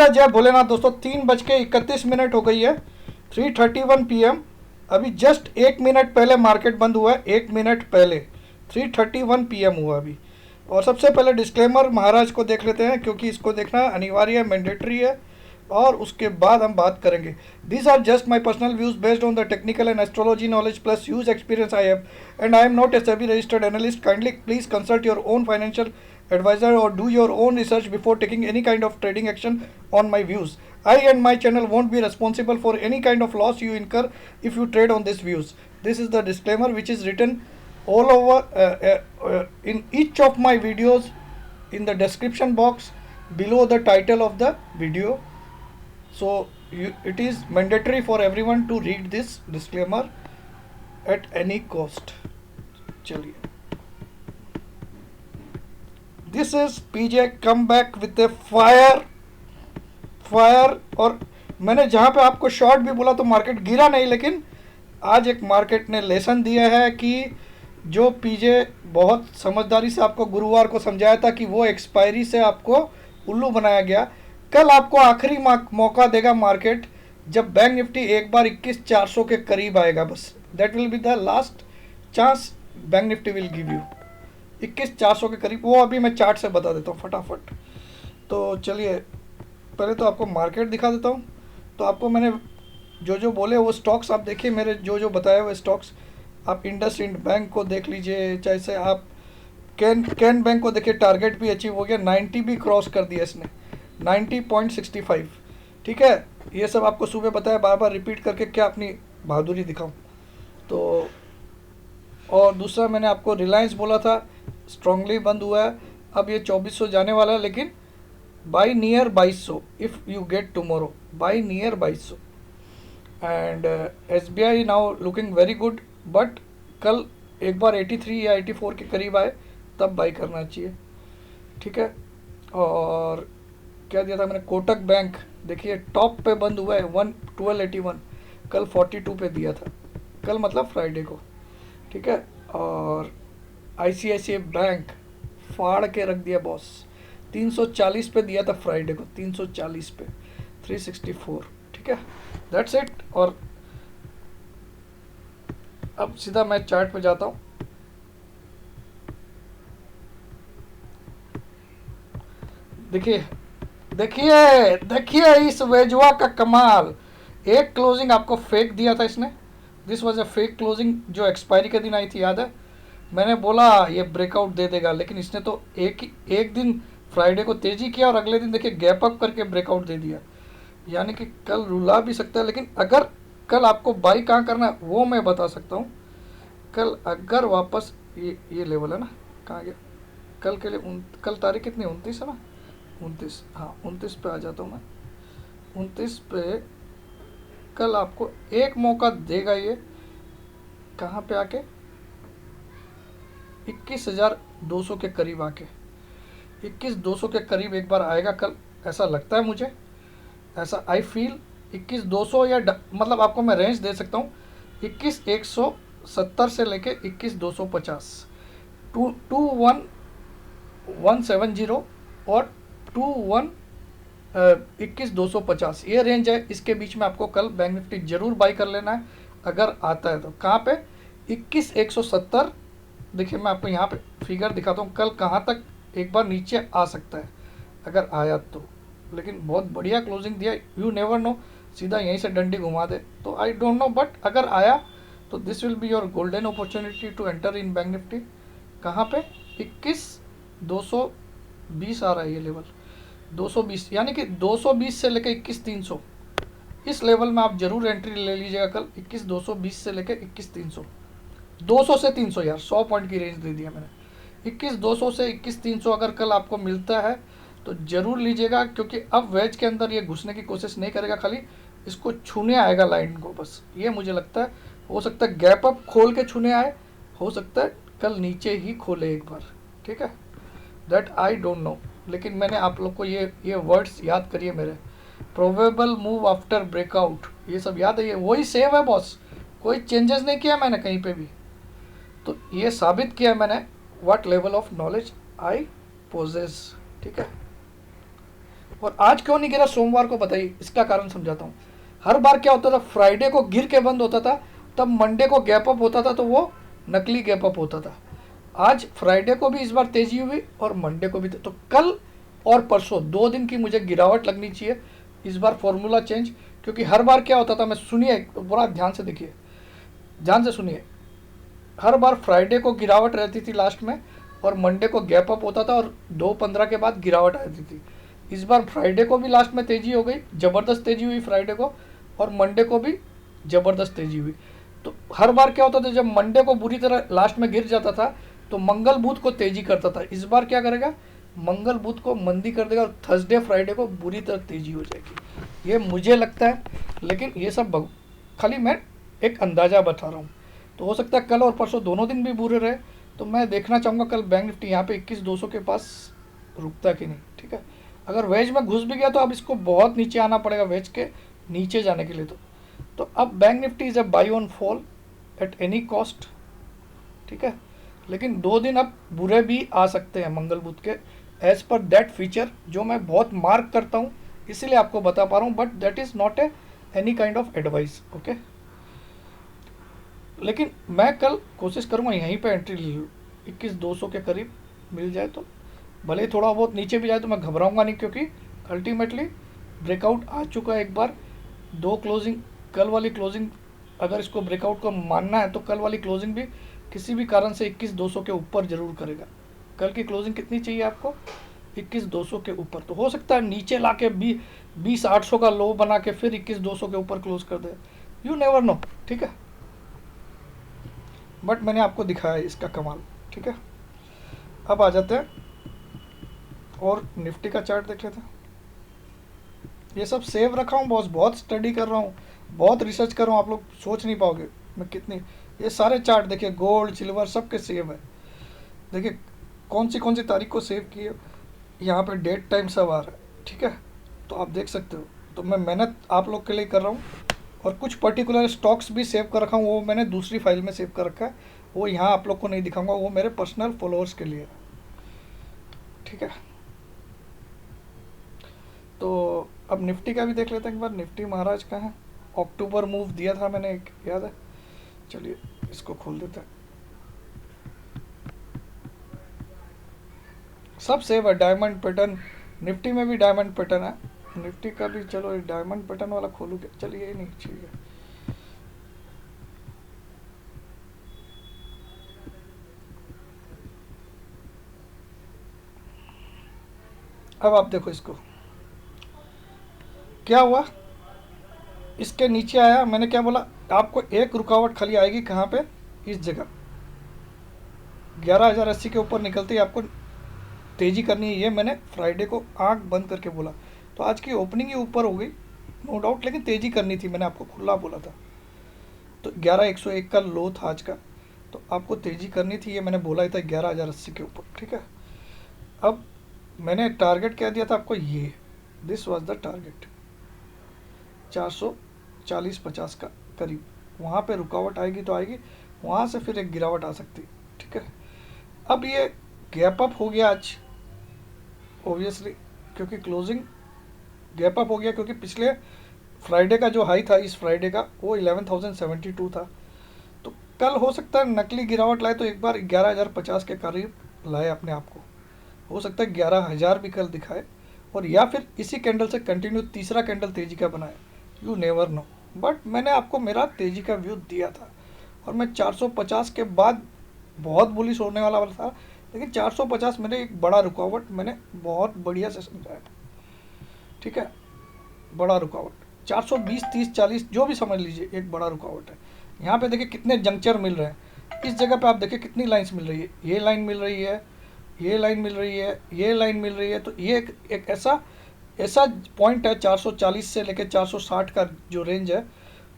जय भोलेनाथ दोस्तों। 3:31 हो गई है, 3:31 PM। अभी जस्ट 1 मिनट पहले मार्केट बंद हुआ है, 1 मिनट पहले 3:31 PM हुआ अभी। और सबसे पहले डिस्क्लेमर महाराज को देख लेते हैं, क्योंकि इसको देखना अनिवार्य है, मैंडेटरी है। और उसके बाद हम बात करेंगे। These are just my personal views based on the technical and astrology knowledge plus huge experience I have, and I am not a SEBI registered analyst. Kindly please consult your own financial advisor or do your own research before taking any kind of trading action on my views. I and my channel won't be responsible for any kind of loss you incur if you trade on these views. This is the disclaimer which is written all over in each of my videos, in the description box below the title of the video. So it is mandatory for everyone to read this disclaimer at any cost. चलिए, this is PJ come back with a fire. और मैंने जहाँ पे आपको short भी बोला तो market गिरा नहीं, लेकिन आज एक मार्केट ने लेसन दिया है कि जो पीजे बहुत समझदारी से आपको गुरुवार को समझाया था कि वो एक्सपायरी से आपको उल्लू बनाया गया। कल आपको आखिरी मौका देगा मार्केट, जब बैंक निफ्टी एक बार 21,400 के करीब आएगा। बस that will be the last chance bank Nifty will give you, 21,400 के करीब। वो अभी मैं चार्ट से बता देता हूँ फटाफट। तो चलिए, पहले तो आपको मार्केट दिखा देता हूँ। तो आपको मैंने जो बोले वो स्टॉक्स आप देखिए, मेरे जो बताए हुए स्टॉक्स। आप इंडसइंड बैंक को देख लीजिए, चाहे से आप कैन बैंक को देखिए, टारगेट भी अचीव हो गया, 90 भी क्रॉस कर दिया इसने, 90.65। ठीक है, ये सब आपको सुबह बताया, बार बार रिपीट करके क्या अपनी बहादुरी दिखाऊँ। तो और दूसरा मैंने आपको रिलायंस बोला था, स्ट्रांगली बंद हुआ है। अब ये 2400 जाने वाला है, लेकिन by near 2200 if you get tomorrow, by near 2200। And SBI now looking very good, but कल एक बार 83 या 84 के करीब आए तब बाई करना चाहिए। ठीक है, और क्या दिया था मैंने, कोटक बैंक देखिए टॉप पे बंद हुआ है 1281, कल 42 पे दिया था, कल मतलब फ्राइडे को। ठीक है, और ICICI बैंक फाड़ के रख दिया बॉस, 340 पे दिया था फ्राइडे को, 340 पे 364। ठीक है, दैट्स इट। और अब सीधा मैं चार्ट पे जाता हूँ। देखिए देखिए देखिए इस वेजुआ का कमाल। एक क्लोजिंग आपको फेक दिया था इसने, this was a fake closing जो एक्सपायरी के दिन आई थी, याद है? मैंने बोला ये ब्रेकआउट दे देगा, लेकिन इसने तो एक दिन फ्राइडे को तेज़ी किया और अगले दिन देखिए गैप अप करके ब्रेकआउट दे दिया। यानी कि कल रुला भी सकता है, लेकिन अगर कल आपको बाई कहाँ करना है वो मैं बता सकता हूँ। कल अगर वापस ये लेवल है ना, कहाँ गया कल के लिए, कल तारीख कितनी, 29 है ना, 29, हाँ 29 पे आ जाता हूँ मैं। 29 पे कल आपको एक मौका देगा, ये कहाँ पे आके 21,200 के करीब आके, 21,200 के करीब एक बार आएगा कल, ऐसा लगता है मुझे, ऐसा आई फील। 21,200 या मतलब आपको मैं रेंज दे सकता हूँ 21,170 से लेके 21,250, 21,170 और 21,250 ये रेंज है। इसके बीच में आपको कल बैंक निफ्टी जरूर बाई कर लेना है अगर आता है तो। कहाँ पे 21,170, देखिए मैं आपको यहाँ पे फिगर दिखाता हूँ, कल कहाँ तक एक बार नीचे आ सकता है अगर आया तो। लेकिन बहुत बढ़िया क्लोजिंग दिया, यू नेवर नो, सीधा यहीं से डंडी घुमा दे तो आई डोंट नो, बट अगर आया तो this will be your golden opportunity to enter in bank Nifty. कहाँ पे 21,220 आ रहा है ये लेवल, 220, यानी कि 220 से लेकर 21,300, इस लेवल में आप जरूर एंट्री ले लीजिएगा कल। 21,220 से लेकर 21,300, 200 से 300 यार, 100 पॉइंट की रेंज दे दिया मैंने। 21,200 से 21,300 अगर कल आपको मिलता है तो ज़रूर लीजिएगा, क्योंकि अब वेज के अंदर ये घुसने की कोशिश नहीं करेगा, खाली इसको छूने आएगा लाइन को, बस ये मुझे लगता है। हो सकता है गैप अप खोल के छूने आए, हो सकता है कल नीचे ही खोले एक बार। ठीक है, दैट आई डोंट नो, लेकिन मैंने आप लोग को ये वर्ड्स याद करिए मेरे, प्रोबेबल मूव आफ्टर ब्रेकआउट, ये सब याद है, ये वही सेव है बॉस, कोई चेंजेस नहीं किया मैंने कहीं पे भी। तो ये साबित किया मैंने what level of knowledge I poses. ठीक है, और आज क्यों नहीं गिरा सोमवार को, बताइए इसका कारण समझाता हूँ। हर बार क्या होता था, फ्राइडे को गिर के बंद होता था, तब मंडे को गैप अप होता था, तो वो नकली गैप अप होता था। आज फ्राइडे को भी इस बार तेजी हुई और मंडे को भी, तो कल और परसों 2 दिन की मुझे गिरावट लगनी चाहिए। इस बार फॉर्मूला चेंज, क्योंकि हर बार क्या होता था, मैं सुनिए पूरा ध्यान से देखिए, ध्यान से सुनिए। हर बार फ्राइडे को गिरावट रहती थी लास्ट में, और मंडे को गैप अप होता था, और 2:15 के बाद गिरावट आती थी। इस बार फ्राइडे को भी लास्ट में तेजी हो गई, ज़बरदस्त तेजी हुई फ्राइडे को, और मंडे को भी ज़बरदस्त तेजी हुई। तो हर बार क्या होता था, जब मंडे को बुरी तरह लास्ट में गिर जाता था, तो मंगल बुध को तेजी करता था। इस बार क्या करेगा, मंगल बुध को मंदी कर देगा, और थर्सडे फ्राइडे को बुरी तरह तेजी हो जाएगी, ये मुझे लगता है। लेकिन ये सब खाली मैं एक अंदाज़ा बता रहा हूँ। तो हो सकता है कल और परसों दोनों दिन भी बुरे रहे। तो मैं देखना चाहूँगा कल बैंक निफ्टी यहाँ पे 21,200 के पास रुकता कि नहीं, ठीक है। अगर वेज में घुस भी गया तो अब इसको बहुत नीचे आना पड़ेगा वेज के नीचे जाने के लिए। तो अब bank Nifty is a by on fall at any cost, ठीक है। लेकिन 2 दिन अब बुरे भी आ सकते हैं मंगल बुध के, एज पर दैट फीचर, जो मैं बहुत मार्क करता हूँ, इसीलिए आपको बता पा रहा हूँ, but that is not any kind of advice, okay. लेकिन मैं कल कोशिश करूँगा यहीं पे एंट्री ले लूँ, 21,200 के करीब मिल जाए तो, भले ही थोड़ा बहुत नीचे भी जाए तो मैं घबराऊंगा नहीं, क्योंकि अल्टीमेटली ब्रेकआउट आ चुका है एक बार। 2 क्लोजिंग, कल वाली क्लोजिंग, अगर इसको ब्रेकआउट को मानना है तो कल वाली क्लोजिंग भी किसी भी कारण से 21,200 के ऊपर ज़रूर करेगा। कल की क्लोजिंग कितनी चाहिए आपको, 21,200 के ऊपर। तो हो सकता है नीचे ला के 20,800 का लो बना के फिर 21,200 के ऊपर क्लोज कर दे, यू नेवर नो, ठीक है। बट मैंने आपको दिखाया इसका कमाल, ठीक है। अब आ जाते हैं और निफ्टी का चार्ट देख लेते हैं। ये सब सेव रखा हूँ बॉस, बहुत स्टडी कर रहा हूँ, बहुत रिसर्च कर रहा हूँ, आप लोग सोच नहीं पाओगे मैं कितनी। ये सारे चार्ट देखिए, गोल्ड सिल्वर सब के सेव है। देखिए कौन सी तारीख को सेव किए, यहाँ पे डेट टाइम सब आ रहा है, ठीक है। तो आप देख सकते हो। तो मैं मेहनत आप लोग के लिए कर रहा हूँ, और कुछ पर्टिकुलर स्टॉक्स भी सेव कर रखा हूँ, वो मैंने दूसरी फाइल में सेव कर रखा है, वो यहाँ आप लोग को नहीं दिखाऊंगा, वो मेरे पर्सनल फॉलोअर्स के लिए, ठीक है। तो अब निफ्टी का भी देख लेते हैं एक बार। निफ्टी महाराज का है, अक्टूबर मूव दिया था मैंने एक, याद है। चलिए इसको खोल देते हैं। सब सेव है, डायमंड पैटर्न, निफ्टी में भी डायमंड पैटर्न है, निफ्टी का भी। चलो ये डायमंड पैटर्न वाला खोलूँ क्या, चलिए ये नहीं चाहिए। अब आप देखो इसको क्या हुआ, इसके नीचे आया। मैंने क्या बोला आपको, एक रुकावट खाली आएगी कहाँ पे, इस जगह 11,080 के ऊपर निकलते ही आपको तेज़ी करनी है, ये मैंने फ्राइडे को आंख बंद करके बोला। तो आज की ओपनिंग ही ऊपर हो गई नो डाउट, लेकिन तेज़ी करनी थी, मैंने आपको खुला बोला था। तो 11,101 का लो था आज का, तो आपको तेज़ी करनी थी, ये मैंने बोला ही था 11,080 के ऊपर, ठीक है। अब मैंने टारगेट क्या दिया था आपको, ये दिस वाज द टारगेट 440-50 का करीब, वहाँ पे रुकावट आएगी तो आएगी, वहाँ से फिर एक गिरावट आ सकती, ठीक है। अब ये गैप अप हो गया आज ओबियसली, क्योंकि क्लोजिंग गैप अप हो गया, क्योंकि पिछले फ्राइडे का जो हाई था इस फ्राइडे का वो 11,072 था। तो कल हो सकता है नकली गिरावट लाए, तो एक बार 11,050 के करीब लाए अपने आप को, हो सकता है 11,000 भी कल दिखाए, और या फिर इसी कैंडल से कंटिन्यू तीसरा कैंडल तेजी का बनाए, यू नेवर नो। बट मैंने आपको मेरा तेजी का व्यू दिया था, और मैं 450 के बाद बहुत बुलिश होने वाला था, लेकिन 450 मेरे एक बड़ा रुकावट, मैंने बहुत बढ़िया से समझाया, ठीक है। बड़ा रुकावट 420, 30, 40 जो भी समझ लीजिए, एक बड़ा रुकावट है। यहाँ पे देखिए कितने जंक्चर मिल रहे हैं, इस जगह पे आप देखिए कितनी लाइंस मिल रही है, ये लाइन मिल रही है, ये लाइन मिल रही है, ये लाइन मिल रही है। तो ये एक ऐसा पॉइंट है 440 से लेकर 460 का जो रेंज है,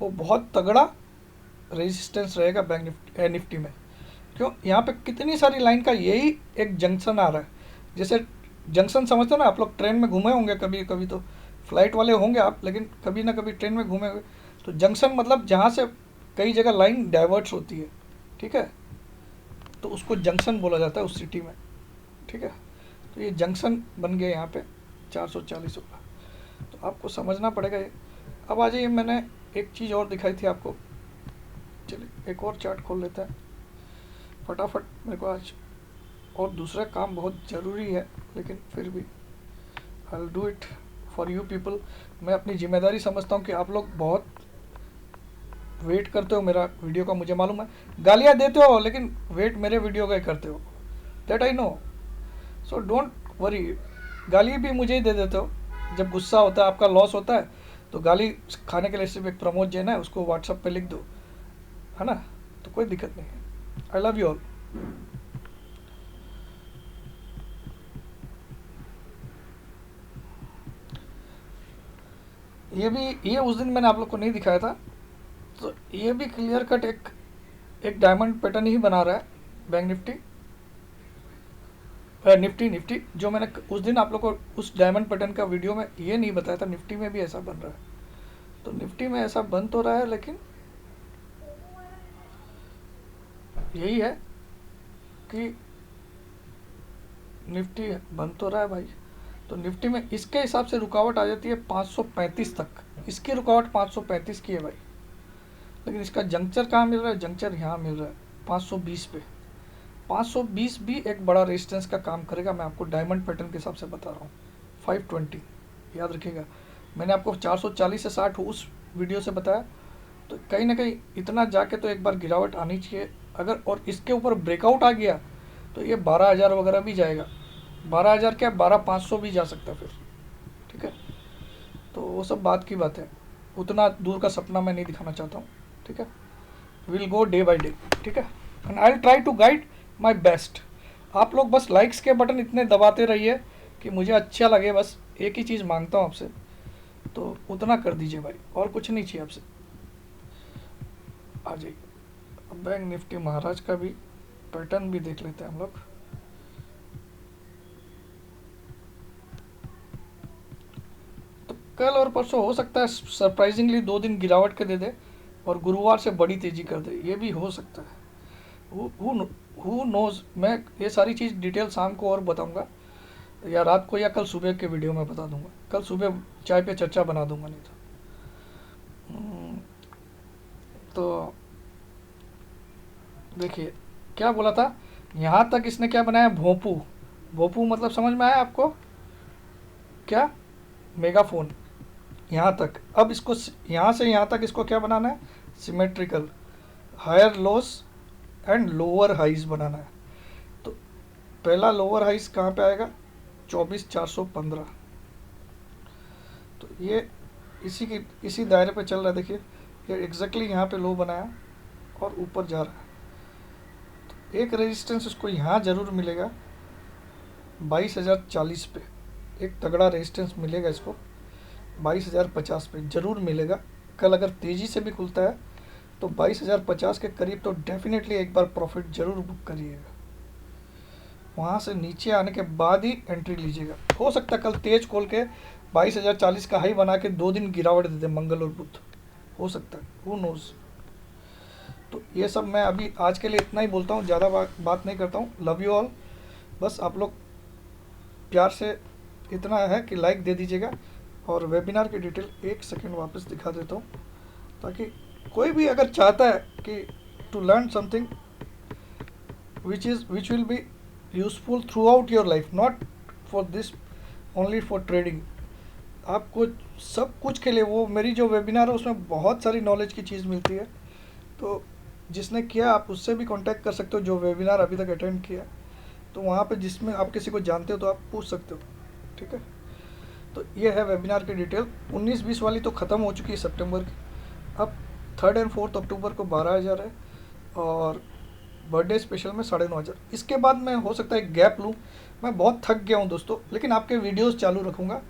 वो बहुत तगड़ा रेजिस्टेंस रहेगा बैंक निफ्टी में। क्यों, यहाँ पे कितनी सारी लाइन का यही एक जंक्शन आ रहा है। जैसे जंक्शन समझते हो ना आप लोग, ट्रेन में घूमे होंगे कभी कभी, तो फ्लाइट वाले होंगे आप, लेकिन कभी ना कभी ट्रेन में घूमे होंगे। तो जंक्शन मतलब जहाँ से कई जगह लाइन डाइवर्ट्स होती है, ठीक है, तो उसको जंक्शन बोला जाता है उस सिटी में, ठीक है। तो ये जंक्शन बन गया यहाँ पे 440 वाला। तो आपको समझना पड़ेगा ये। अब आ जाइए, मैंने एक चीज़ और दिखाई थी आपको। चलिए एक और चार्ट खोल लेते हैं फटाफट, मेरे को आज और दूसरा काम बहुत ज़रूरी है, लेकिन फिर भी I will do it for you people. मैं अपनी जिम्मेदारी समझता हूँ कि आप लोग बहुत वेट करते हो मेरा वीडियो का, मुझे मालूम है। गालियाँ देते हो लेकिन वेट मेरे वीडियो का ही करते हो, that I know. So don't worry, गाली भी मुझे ही दे देते हो। जब गुस्सा होता है, आपका लॉस होता है, तो गाली खाने के लिए सिर्फ एक प्रमोद जैन है, उसको व्हाट्सएप पे लिख दो, है ना, तो कोई दिक्कत नहीं है। I love you all. ये उस दिन मैंने आप लोग को नहीं दिखाया था, तो ये भी क्लियर कट एक डायमंड पैटर्न ही बना रहा है बैंक निफ्टी, निफ्टी जो मैंने उस दिन आप लोग को उस डायमंड पैटर्न का वीडियो में ये नहीं बताया था, निफ्टी में भी ऐसा बन रहा है। तो निफ्टी में ऐसा बन तो रहा है, लेकिन यही है कि निफ्टी बन तो रहा है भाई। तो निफ्टी में इसके हिसाब से रुकावट आ जाती है 535 तक, इसकी रुकावट 535 की है भाई। लेकिन इसका जंक्चर कहाँ मिल रहा है? जंक्चर यहाँ मिल रहा है 520 पे। 520 भी एक बड़ा रेजिस्टेंस का काम करेगा, मैं आपको डायमंड पैटर्न के हिसाब से बता रहा हूँ। 520 याद रखिएगा, मैंने आपको 440 से 60 उस वीडियो से बताया। तो कहीं ना कहीं इतना जाके तो एक बार गिरावट आनी चाहिए अगर, और इसके ऊपर ब्रेकआउट आ गया तो ये 12,000 वगैरह भी जाएगा। 12,000 क्या, 12,500 भी जा सकता है फिर, ठीक है। तो वो सब बात की बात है, उतना दूर का सपना मैं नहीं दिखाना चाहता हूँ, ठीक है। Will go day by day, ठीक है, and I will try to guide my best. आप लोग बस लाइक्स के बटन इतने दबाते रहिए कि मुझे अच्छा लगे, बस एक ही चीज़ मांगता हूँ आपसे, तो उतना कर दीजिए भाई, और कुछ नहीं चाहिए आपसे। आ जाइए, अब बैंक निफ्टी महाराज का भी पैटर्न भी देख लेते हैं हम लोग। तो कल और परसों हो सकता है सरप्राइजिंगली 2 दिन गिरावट के दे दे और गुरुवार से बड़ी तेजी कर दे, ये भी हो सकता है। Who knows. मैं ये सारी चीज़ डिटेल शाम को और बताऊंगा, या रात को, या कल सुबह के वीडियो में बता दूंगा। कल सुबह चाय पे चर्चा बना दूंगा, नहीं तो देखिए क्या बोला था, यहाँ तक इसने क्या बनाया, भोंपू। भोंपू मतलब समझ में आया आपको क्या? मेगाफोन यहाँ तक। अब इसको यहाँ से यहाँ तक इसको क्या बनाना है, symmetrical higher lows and lower highs बनाना है। तो पहला लोअर हाइज कहाँ पे आएगा, 24,415। तो ये इसी दायरे पे चल रहा है। देखिए ये एग्जैक्टली यहाँ पे लो बनाया और ऊपर जा रहा है। तो एक रेजिस्टेंस इसको यहाँ ज़रूर मिलेगा 22,040 पे, एक तगड़ा रेजिस्टेंस मिलेगा इसको 22,050 पे ज़रूर मिलेगा। कल अगर तेज़ी से भी खुलता है तो 22,050 के करीब तो डेफिनेटली एक बार प्रॉफिट ज़रूर बुक करिएगा। वहाँ से नीचे आने के बाद ही एंट्री लीजिएगा। हो सकता है कल तेज खोल के 22,040 का हाई बना के 2 दिन गिरावट दे दे, मंगल और बुध, हो सकता है, हु नोज़। तो ये सब मैं अभी आज के लिए इतना ही बोलता हूँ, ज़्यादा बात नहीं करता हूँ। Love you all. बस आप लोग प्यार से इतना है कि लाइक दे दीजिएगा, और वेबिनार की डिटेल एक सेकंड वापस दिखा देता हूँ, ताकि कोई भी अगर चाहता है कि to learn something which will be useful throughout your life, not for this only for trading, आपको सब कुछ के लिए, वो मेरी जो वेबिनार है उसमें बहुत सारी नॉलेज की चीज़ मिलती है। तो जिसने किया आप उससे भी कांटेक्ट कर सकते हो, जो वेबिनार अभी तक अटेंड किया, तो वहाँ पे जिसमें आप किसी को जानते हो तो आप पूछ सकते हो, ठीक है। तो ये है वेबिनार की डिटेल। 19-20 वाली तो ख़त्म हो चुकी है सितंबर की, अब 3rd और 4th अक्टूबर को 12,000 है, और बर्थडे स्पेशल में 9,500। इसके बाद मैं हो सकता है गैप लूँ, मैं बहुत थक गया हूँ दोस्तों, लेकिन आपके वीडियोस चालू रखूँगा।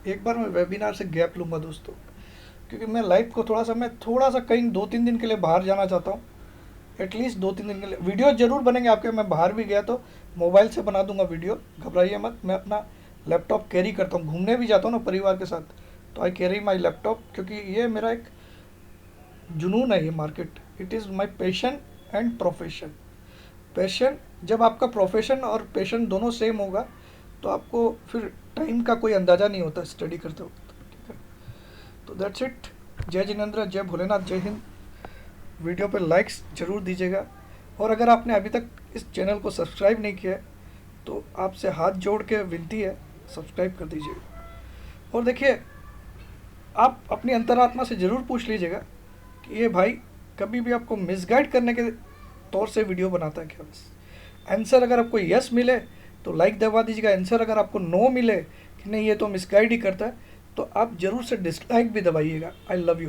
एक बार मैं वेबिनार से गैप लूँगा दोस्तों, क्योंकि मैं लाइफ को थोड़ा सा कहीं 2-3 दिन के लिए बाहर जाना चाहता हूँ। एटलीस्ट 2-3 दिन के लिए वीडियो ज़रूर बनेंगे आपके। मैं बाहर भी गया तो मोबाइल से बना दूंगा वीडियो, घबराइए मत। मैं अपना लैपटॉप कैरी करता हूँ, घूमने भी जाता हूँ ना परिवार के साथ, तो आई कैरी माई लैपटॉप, क्योंकि ये मेरा एक जुनून है, ये market. It is my passion and profession. Passion, जब आपका प्रोफेशन और पैशन दोनों सेम होगा तो आपको फिर टाइम का कोई अंदाज़ा नहीं होता स्टडी करते वक्त, ठीक है। तो दैट्स इट। जय जिनेंद्र, जय भोलेनाथ, जय हिंद। वीडियो पे लाइक्स ज़रूर दीजिएगा, और अगर आपने अभी तक इस चैनल को सब्सक्राइब नहीं किया है तो आपसे हाथ जोड़ के विनती है, सब्सक्राइब कर दीजिएगा। और देखिए, आप अपनी अंतरात्मा से ज़रूर पूछ लीजिएगा कि ये भाई कभी भी आपको मिसगाइड करने के तौर से वीडियो बनाता है क्या। बस आंसर अगर आपको यस मिले तो लाइक दबा दीजिएगा, आंसर अगर आपको नो मिले कि नहीं ये तो मिसगाइड ही करता है तो आप ज़रूर से डिसलाइक भी दबाइएगा। I love you.